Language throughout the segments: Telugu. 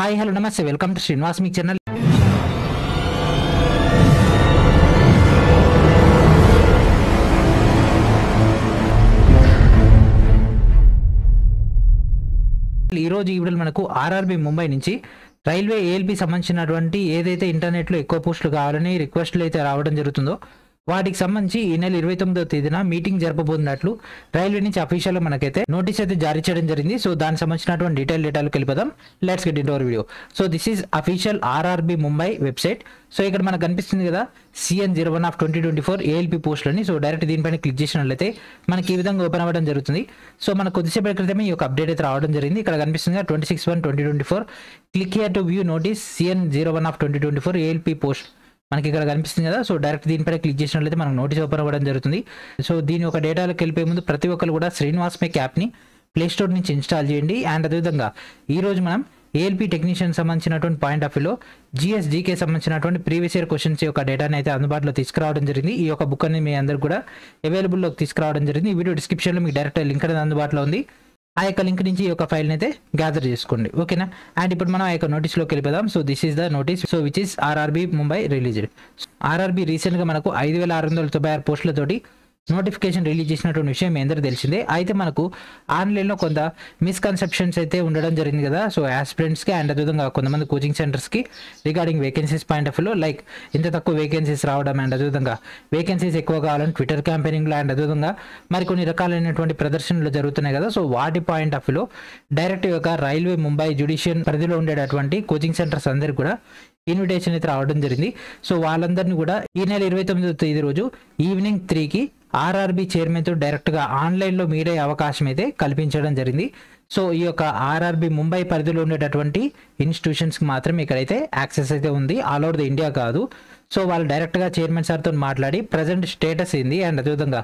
హాయ్ హలో నమస్తే welcome to Srinivas me channel. ఈరోజు ఈ వీడియోలో మనకు ఆర్ఆర్బీ ముంబై నుంచి రైల్వే ఏఎల్బీ సంబంధించినటువంటి ఏదైతే ఇంటర్నెట్లో ఎక్కువ పోస్టులు కావాలని రిక్వెస్ట్లు అయితే రావడం జరుగుతుందో వాటికి సంబంధించి ఈ నెల 29వ తేదీన మీటింగ్ జరపబోతున్నట్లు రైల్వే నుంచి అఫీషియల్ మనకైతే నోటీస్ అయితే జారీ చేయడం జరిగింది. సో దానికి సంబంధించినటువంటి డీటెయిల్కి వెళ్ళిపోదాం. Let's get into hour video. So this is official RRB Mumbai website. So ఇక్కడ మనకు కనిపిస్తుంది కదా CN01/2024 ఏఎల్పీ పోస్టులని. సో డైరెక్ట్ దీనిపైన క్లిక్ చేసినట్లయితే మనకి ఈ విధంగా ఓపెన్ అవ్వడం జరుగుతుంది. సో మనకు కొద్దిసేపటి క్రితమే ఈ యొక్క అప్డేట్ అయితే రావడం జరిగింది. ఇక్కడ కనిపిస్తుంది 26/1/2024 click here to view notice CN01/2024 ALP post మనకి ఇక్కడ కనిపిస్తుంది కదా. సో డైరెక్ట్ దీనిపై క్లిక్ చేసినట్లయితే మనకు నోటీస్ ఓపెన్ అవ్వడం జరుగుతుంది. సో దీని ఒక డేటాలోకి వెళ్ళిపోయే ముందు ప్రతి ఒక్కరు కూడా శ్రీనివాస్ మేక్ యాప్ని ప్లే స్టోర్ నుంచి ఇన్స్టాల్ చేయండి. అండ్ అదేవిధంగా ఈరోజు మనం ఏఎల్పీ టెక్నీషియన్ సంబంధించినటువంటి పాయింట్ ఆఫ్ వ్యూలో GSGK సంబంధించినటువంటి ప్రీవియస్ ఇయర్ క్వశ్చన్స్ యొక్క డేటాని అయితే అందుబాటులో తీసుకురావడం జరిగింది. ఈ యొక్క బుక్ అనేది మీ అందరు కూడా అవైలబుల్లోకి తీసుకురావడం జరిగింది. ఈ వీడియో డిస్క్రిప్షన్లో మీకు డైరెక్ట్ లింక్ అనేది అందుబాటులో ఉంది. ఆ యొక్క లింక్ నుంచి ఈ యొక్క ఫైల్ని అయితే గ్యాదర్ చేసుకోండి, ఓకేనా. అండ్ ఇప్పుడు మనం ఆ యొక్క నోటీస్లోకి వెళ్ళిపోదాం. So this is the notice, so which is RRB Mumbai released. RRB రీసెంట్గా మనకు 5696 పోస్టులతోటి నోటిఫికేషన్ రిలీజ్ చేసినటువంటి విషయం మీ అందరూ తెలిసిందే. అయితే మనకు ఆన్లైన్లో కొంత మిస్కన్సెప్షన్స్ అయితే ఉండడం జరిగింది కదా. సో యాస్పిరెంట్స్కి అండ్ అదేవిధంగా కొంతమంది కోచింగ్ సెంటర్స్కి రిగార్డింగ్ వేకెన్సీస్ పాయింట్ ఆఫ్ వ్యూలో లైక్ ఇంత తక్కువ వేకెన్సీస్ రావడం అండ్ అదేవిధంగా వేకెన్సీస్ ఎక్కువ కావాలని ట్విట్టర్ క్యాంపెయినింగ్లో అండ్ అదేవిధంగా మరికొన్ని రకాలైనటువంటి ప్రదర్శనలు జరుగుతున్నాయి కదా. సో వాటి పాయింట్ ఆఫ్ వ్యూలో డైరెక్ట్ యొక్క రైల్వే ముంబై జ్యుడిషియల్ పరిధిలో ఉండేటటువంటి కోచింగ్ సెంటర్స్ అందరికీ కూడా ఇన్విటేషన్ అయితే రావడం జరిగింది. సో వాళ్ళందరినీ కూడా ఈ నెల 29వ తేదీ రోజు ఈవినింగ్ 3కి ఆర్ఆర్బీ చైర్మన్తో డైరెక్ట్గా ఆన్లైన్లో మీట్ అయ్యే అవకాశం అయితే కల్పించడం జరిగింది. సో ఈ యొక్క ఆర్ఆర్బీ ముంబై పరిధిలో ఉండేటటువంటి ఇన్స్టిట్యూషన్స్కి మాత్రం ఇక్కడైతే యాక్సెస్ అయితే ఉంది, ఆల్ ఓవర్ ద ఇండియా కాదు. సో వాళ్ళు డైరెక్ట్గా చైర్మన్ సార్తో మాట్లాడి ప్రజెంట్ స్టేటస్ ఏంది అండ్ అదేవిధంగా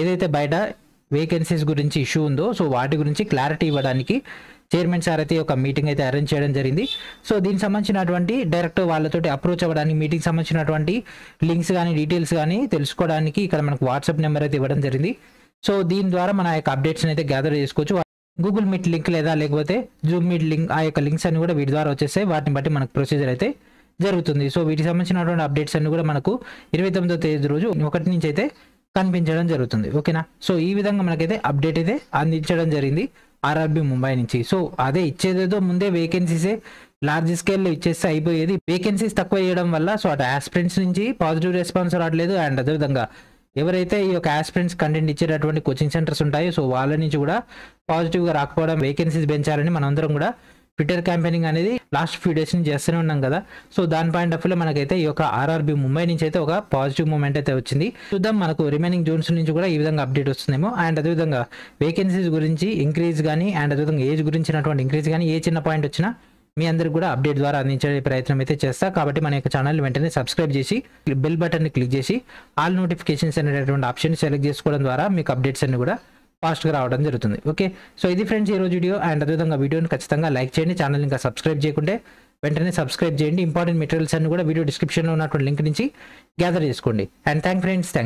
ఏదైతే బయట వేకెన్సీస్ గురించి ఇష్యూ ఉందో సో వాటి గురించి క్లారిటీ ఇవ్వడానికి చైర్మన్ సార్ అయితే ఒక మీటింగ్ అయితే అరేంజ్ చేయడం జరిగింది. సో దీనికి సంబంధించినటువంటి డైరెక్ట్ వాళ్ళతోటి అప్రోచ్ అవ్వడానికి మీటింగ్ సంబంధించినటువంటి లింక్స్ కానీ డీటెయిల్స్ కానీ తెలుసుకోవడానికి ఇక్కడ మనకు వాట్సాప్ నెంబర్ అయితే ఇవ్వడం జరిగింది. సో దీని ద్వారా మన యొక్క అప్డేట్స్ని అయితే గ్యాదర్ చేసుకోవచ్చు. గూగుల్ మీట్ లింక్ లేదా లేకపోతే జూమ్ మీట్ లింక్ ఆ యొక్క లింక్స్ అన్ని కూడా వీటి ద్వారా వచ్చేస్తాయి. వాటిని బట్టి మనకు ప్రొసీజర్ అయితే జరుగుతుంది. సో వీటికి సంబంధించినటువంటి అప్డేట్స్ అన్ని కూడా మనకు 29వ తేదీ రోజు 1 నుంచి అయితే కనిపించడం జరుగుతుంది, ఓకేనా. సో ఈ విధంగా మనకైతే అప్డేట్ అయితే అందించడం జరిగింది ఆర్ఆర్బీ ముంబై నుంచి. సో అదే ఇచ్చేదేదో ముందే వేకెన్సీసే లార్జ్ స్కేల్లో ఇచ్చేస్తే అయిపోయేది. వేకెన్సీస్ తక్కువ చేయడం వల్ల సో అటు ఆస్పిరెంట్స్ నుంచి పాజిటివ్ రెస్పాన్స్ రావట్లేదు అండ్ అదేవిధంగా ఎవరైతే ఈ యొక్క ఆస్పిరెంట్స్ కంటెంట్ ఇచ్చేటటువంటి కోచింగ్ సెంటర్స్ ఉంటాయో సో వాళ్ళ నుంచి కూడా పాజిటివ్గా రాకపోవడం, వేకెన్సీస్ పెంచాలని మనందరం కూడా ట్విట్టర్ క్యాంపెయినింగ్ అనేది లాస్ట్ ఫ్యూ డేస్ నుంచి చేస్తూనే ఉన్నాం కదా. సో దాని పాయింట్ ఆఫ్ వ్యూలో మనకైతే ఈ యొక్క ఆర్ఆర్బీ ముంబై నుంచి అయితే ఒక పాజిటివ్ మూమెంట్ అయితే వచ్చింది. చూద్దాం మనకు రిమైనింగ్ జోన్స్ నుంచి కూడా ఈ విధంగా అప్డేట్ వస్తుందేమో. అండ్ అదేవిధంగా వేకెన్సీస్ గురించి ఇంక్రీజ్ కానీ అండ్ అదేవిధంగా ఏజ్ గురించినటువంటి ఇంక్రీజ్ కానీ ఏ చిన్న పాయింట్ వచ్చినా మీ అందరికి కూడా అప్డేట్ ద్వారా అందించే ప్రయత్నం అయితే చేస్తా. కాబట్టి మన యొక్క ఛానల్ వెంటనే సబ్స్క్రైబ్ చేసి బెల్ బటన్ని క్లిక్ చేసి ఆల్ నోటిఫికేషన్స్ అనేటటువంటి ఆప్షన్ సెలెక్ట్ చేసుకోవడం ద్వారా మీకు అప్డేట్స్ అన్ని కూడా ఫాస్ట్గా రావడం జరుగుతుంది, ఓకే. సో ఇది ఫ్రెండ్స్ ఈ రోజు వీడియో. అండ్ అదేవిధంగా వీడియోని ఖచ్చితంగా లైక్ చేయండి. ఛానల్ ఇంకా సబ్స్క్రైబ్ చేయకుంటే వెంటనే సబ్స్క్రైబ్ చేయండి. ఇంపార్టెంట్ మెటీరియల్స్ అన్ని కూడా వీడియో డిస్క్రిప్షన్లో ఉన్నటువంటి లింక్ నుంచి గ్యాదర్ చేసుకోండి. And thank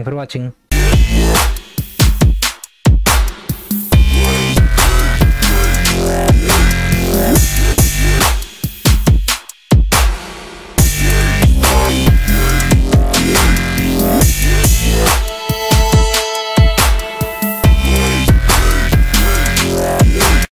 for watching.